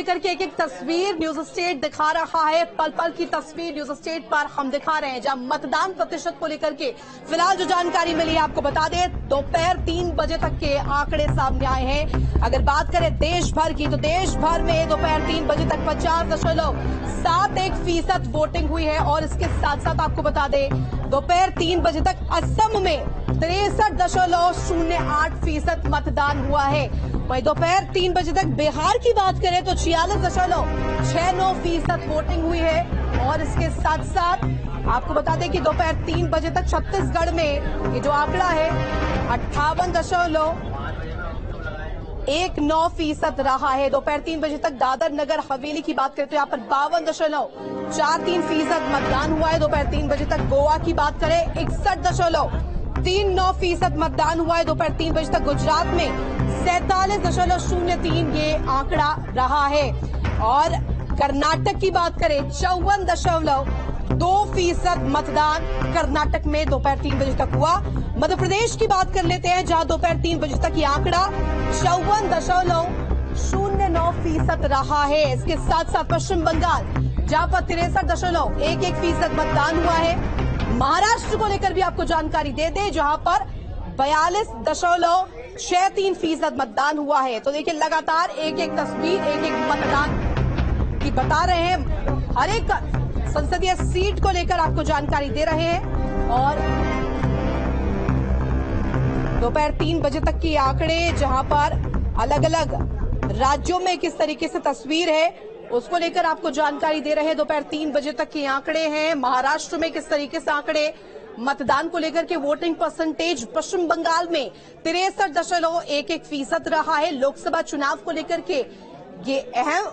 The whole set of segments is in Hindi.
लेकर के एक एक तस्वीर न्यूज स्टेट दिखा रहा है। पल पल की तस्वीर न्यूज स्टेट पर हम दिखा रहे हैं, जहां मतदान प्रतिशत को लेकर के फिलहाल जो जानकारी मिली है आपको बता दें, दोपहर 3 बजे तक के आंकड़े सामने आए हैं। अगर बात करें देश भर की, तो देश भर में दोपहर 3 बजे तक 50.71% वोटिंग हुई है। और इसके साथ साथ आपको बता दें, दोपहर 3 बजे तक असम में 63.08% मतदान हुआ है। वहीं दोपहर 3 बजे तक बिहार की बात करें तो 46.69% वोटिंग हुई है। और इसके साथ साथ आपको बता दें कि दोपहर 3 बजे तक छत्तीसगढ़ में ये जो आंकड़ा है 58.19% रहा है। दोपहर 3 बजे तक दादर नगर हवेली की बात करें तो यहाँ पर 52.43% मतदान हुआ है। दोपहर 3 बजे तक गोवा की बात करें 61.39% मतदान हुआ है। दोपहर 3 बजे तक गुजरात में 47.03 ये आंकड़ा रहा है। और कर्नाटक की बात करें 54.2% मतदान कर्नाटक में दोपहर 3 बजे तक हुआ। मध्य प्रदेश की बात कर लेते हैं, जहां दोपहर 3 बजे तक ये आंकड़ा 54.09% रहा है। इसके साथ साथ पश्चिम बंगाल, जहां पर 63.11% मतदान हुआ है। महाराष्ट्र को लेकर भी आपको जानकारी दे दें, जहां पर 42.63% मतदान हुआ है। तो देखिए, लगातार एक एक तस्वीर एक एक मतदान की बता रहे हैं। हर एक संसदीय सीट को लेकर आपको जानकारी दे रहे हैं। और दोपहर 3 बजे तक की आंकड़े, जहां पर अलग अलग राज्यों में किस तरीके से तस्वीर है उसको लेकर आपको जानकारी दे रहे हैं। दोपहर 3 बजे तक के आंकड़े हैं। महाराष्ट्र में किस तरीके से आंकड़े मतदान को लेकर के, वोटिंग परसेंटेज पश्चिम बंगाल में 63.11% रहा है। लोकसभा चुनाव को लेकर के ये अहम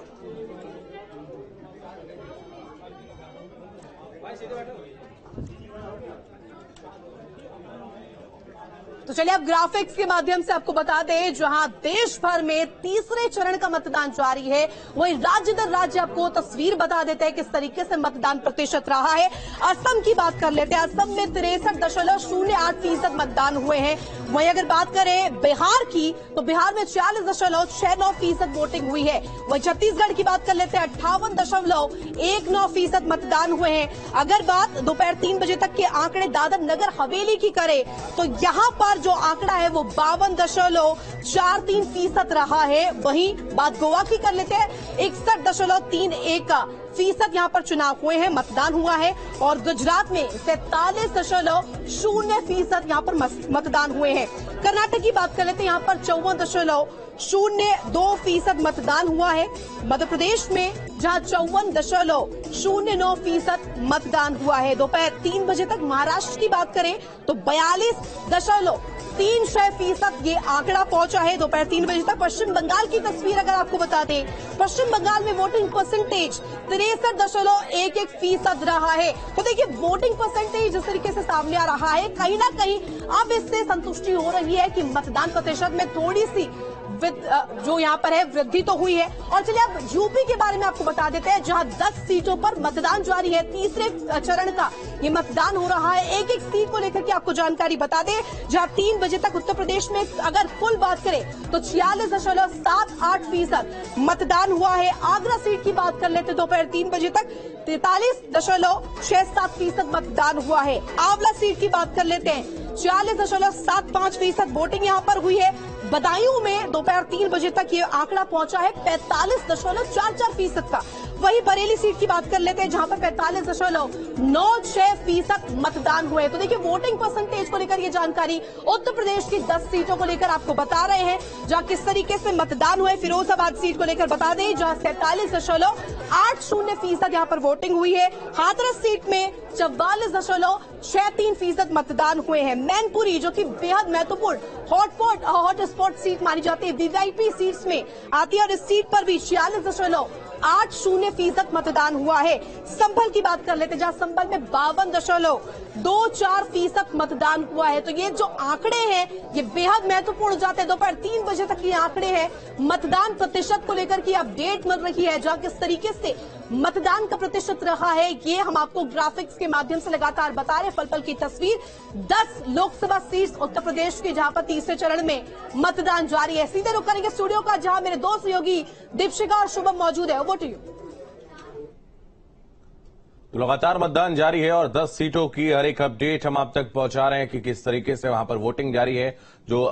तो चलिए अब ग्राफिक्स के माध्यम से आपको बता दें, जहां देश भर में तीसरे चरण का मतदान जारी है, वहीं राज्य दर राज्य आपको तस्वीर बता देते हैं किस तरीके से मतदान प्रतिशत रहा है। असम की बात कर लेते हैं, असम में 63.08% मतदान हुए हैं। वहीं अगर बात करें बिहार की, तो बिहार में 40.69% वोटिंग हुई है। वहीं छत्तीसगढ़ की बात कर लेते हैं, 58.19% मतदान हुए हैं। अगर बात दोपहर 3 बजे तक के आंकड़े दादर नगर हवेली की करें, तो यहां पर जो आंकड़ा है वो 52.43% रहा है। वहीं बात गोवा की कर लेते हैं, 61.31% यहां पर चुनाव हुए हैं, मतदान हुआ है। और गुजरात में 47.0% यहां पर मतदान हुए हैं। कर्नाटक की बात कर लेते हैं, यहां पर 54.02% मतदान हुआ है। मध्य प्रदेश में जहां 54.09% मतदान हुआ है। दोपहर 3 बजे तक महाराष्ट्र की बात करें तो 42.36% ये आंकड़ा पहुंचा है दोपहर 3 बजे तक। पश्चिम बंगाल की तस्वीर अगर आपको बता दें, पश्चिम बंगाल में वोटिंग परसेंटेज 63.11% रहा है। तो देखिए, वोटिंग परसेंटेज जिस तरीके से सामने आ रहा है, कहीं ना कहीं अब इससे संतुष्टि हो रही है कि मतदान प्रतिशत में थोड़ी सी जो यहाँ पर है वृद्धि तो हुई है। और चलिए अब यूपी के बारे में आपको बता देते हैं, जहां 10 सीटों पर मतदान जारी है। तीसरे चरण का ये मतदान हो रहा है। एक एक सीट को लेकर के आपको जानकारी बता दें, जहां 3 बजे तक उत्तर प्रदेश में अगर कुल बात करें तो 46.78% मतदान हुआ है। आगरा सीट की बात कर लेते दोपहर 3 बजे तक 43.67% मतदान हुआ है। आंवला सीट की बात कर लेते हैं, 40.75% वोटिंग यहां पर हुई है। बदायूं में दोपहर 3 बजे तक ये आंकड़ा पहुंचा है 45.44% का। वही बरेली सीट की बात कर लेते हैं, जहां पर 45.96% मतदान हुए। तो देखिए, वोटिंग परसेंटेज को लेकर ये जानकारी उत्तर प्रदेश की 10 सीटों को लेकर आपको बता रहे हैं, जहां किस तरीके से मतदान हुए। फिरोजाबाद सीट को लेकर बता दें, जहां 47.80% यहां पर वोटिंग हुई है। हाथरस सीट में 44.63% मतदान हुए हैं। मैनपुरी, जो कि बेहद महत्वपूर्ण हॉट स्पॉट सीट मानी जाती है, वीवीआईपी सीट्स में आती है, और इस सीट पर भी 46.80% मतदान हुआ है। संभल की बात कर लेते हैं, जहां संभल में 52.24% मतदान हुआ है। तो ये जो आंकड़े हैं ये बेहद महत्वपूर्ण हो जाते हैं। दोपहर 3 बजे तक ये आंकड़े हैं मतदान प्रतिशत को लेकर की अपडेट मिल रही है, जहां किस तरीके से मतदान का प्रतिशत रहा है ये हम आपको ग्राफिक्स के माध्यम से लगातार बता रहे हैं। पल पल की तस्वीर 10 लोकसभा सीट उत्तर प्रदेश की, जहां पर तीसरे चरण में मतदान जारी है। सीधे रुख करेंगे स्टूडियो का, जहां मेरे दो सहयोगी दीपशिका और शुभम मौजूद है। Over to you. तो लगातार मतदान जारी है और 10 सीटों की हर एक अपडेट हम आप तक पहुंचा रहे हैं कि किस तरीके से वहां पर वोटिंग जारी है। जो